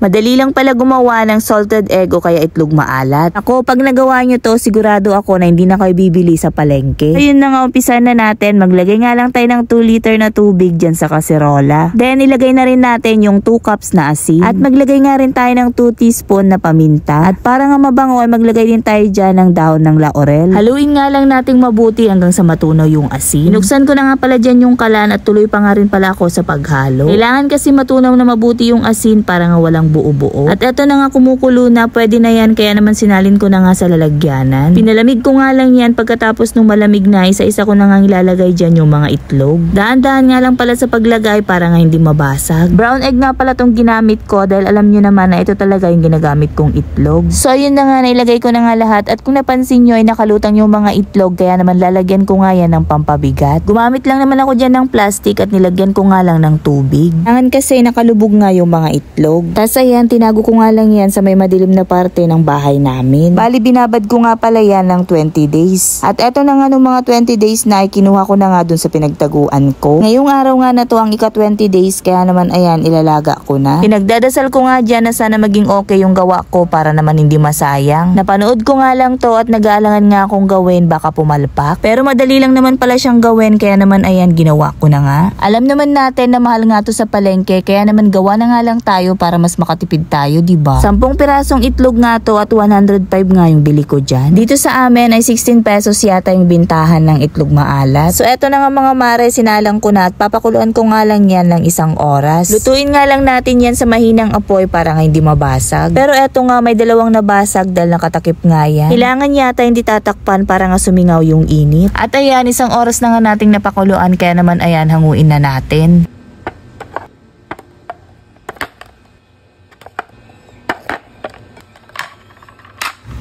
Madali lang pala gumawa ng salted egg o kaya itlog maalat. Ako, pag nagawa nyo to, sigurado ako na hindi na kayo bibili sa palengke. Ayun na nga, umpisa na natin. Maglagay nga lang tayo ng 2 liter na tubig dyan sa kaserola. Then, ilagay na rin natin yung 2 cups na asin. At maglagay nga rin tayo ng 2 teaspoon na paminta. At para nga mabango, ay maglagay din tayo dyan ng dahon ng laurel. Haluin nga lang nating mabuti hanggang sa matunaw yung asin. Binuksan ko na nga pala dyan yung kalan at tuloy pa nga rin pala ako sa paghalo. Kailangan kasi matunaw na mabuti yung asin para nga walang buo-buo. At eto na nga kumukulo na, pwede na yan, kaya naman sinalin ko na nga sa lalagyanan. Pinalamig ko nga lang yan, pagkatapos nung malamig na, isa-isa ko na nga ilalagay dyan yung mga itlog. Daan-daan nga lang pala sa paglagay para nga hindi mabasag. Brown egg nga pala tong ginamit ko dahil alam nyo naman na ito talaga yung ginagamit kong itlog. So yun na nga, nailagay ko na nga lahat at kung napansin nyo ay nakalutang yung mga itlog kaya naman lalagyan ko nga yan ng pampabigat. Gumamit lang naman ako dyan ng plastic at nilagyan ko nga lang ng tubig. Angan kasi nakalubog nga yung mga itlog. Tas ayan, tinago ko nga lang yan sa may madilim na parte ng bahay namin. Bali, binabad ko nga pala yan ng 20 days. At eto na nga nung mga 20 days na ay kinuha ko na nga dun sa pinagtaguan ko. Ngayong araw nga na to ang ika 20 days kaya naman ayan, ilalaga ko na. Pinagdadasal ko nga dyan na sana maging okay yung gawa ko para naman hindi masayang. Napanood ko nga lang to at nag-aalangan nga akong gawin baka pumalpak. Pero madali lang naman pala siyang gawin kaya naman ayan, ginawa ko na nga. Alam naman natin na mahal nga to sa palengke kaya naman gawa na nga lang tayo para mas makatipid tayo, diba? 10 pirasong itlog nga to at 105 nga yung bili ko dyan. Dito sa amin ay 16 pesos yata yung bintahan ng itlog maalat. So eto na nga mga mare, sinalang ko na at papakuluan ko nga lang yan ng 1 oras. Lutuin nga lang natin yan sa mahinang apoy para nga hindi mabasag. Pero eto nga, may 2 nabasag dahil nakatakip nga yan. Kailangan yata hindi tatakpan para nga sumingaw yung init. At ayan, 1 oras na nga nating napakuluan kaya naman ayan, hanguin na natin.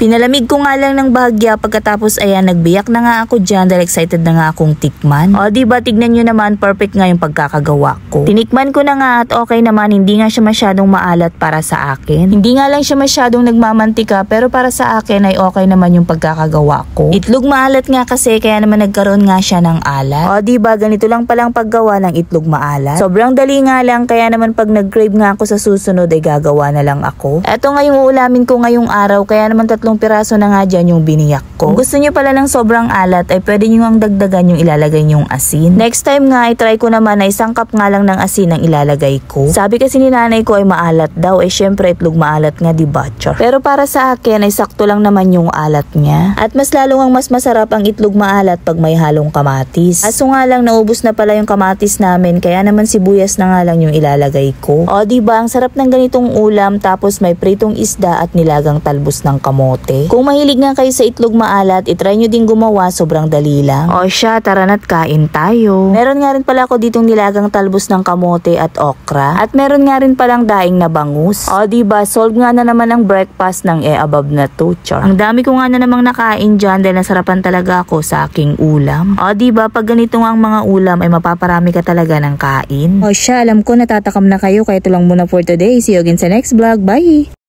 Pinalamig ko nga lang ng bahagya pagkatapos ayan, nagbiyak na nga ako dyan dahil excited na nga akong tikman. O diba, tignan nyo naman, perfect nga yung pagkakagawa ko. Tinikman ko na nga at okay naman, hindi nga siya masyadong maalat para sa akin. Hindi nga lang siya masyadong nagmamantika pero para sa akin ay okay naman yung pagkakagawa ko. Itlog maalat nga kasi kaya naman nagkaroon nga siya ng alat. O diba, ganito lang palang paggawa ng itlog maalat. Sobrang dali nga lang kaya naman pag nag-crave nga ako sa susunod ay gagawa na lang ako. Eto nga yung uulamin ko ngayong araw kaya naman 3 piraso na nga dyan yung biniyak ko. Kung gusto nyo pala ng sobrang alat ay pwede nyo ang dagdagan yung ilalagay nyong asin. Next time nga ay try ko naman na 1 cup nga lang ng asin ang ilalagay ko. Sabi kasi ni nanay ko ay maalat daw, eh syempre itlog maalat nga, diba? Pero para sa akin ay sakto lang naman yung alat niya. At mas lalo ang mas masarap ang itlog maalat pag may halong kamatis. Aso nga lang naubos na pala yung kamatis namin kaya naman sibuyas na nga lang yung ilalagay ko. O diba, ang sarap ng ganitong ulam tapos may pritong isda at nilagang talbos ng kamote. Kung mahilig nga kayo sa itlog maalat, itry nyo din gumawa, sobrang dali lang. O siya, tara na't kain tayo. Meron nga rin pala ako ditong nilagang talbos ng kamote at okra. At meron nga rin palang daing na bangus. O diba, solve nga na naman ang breakfast ng above na to, char. Ang dami ko nga na namang nakain dyan dahil nasarapan talaga ako sa aking ulam. O diba, pag ganito nga ang mga ulam ay mapaparami ka talaga ng kain. O siya, alam ko natatakam na kayo kaya ito lang muna for today. See you again sa next vlog. Bye!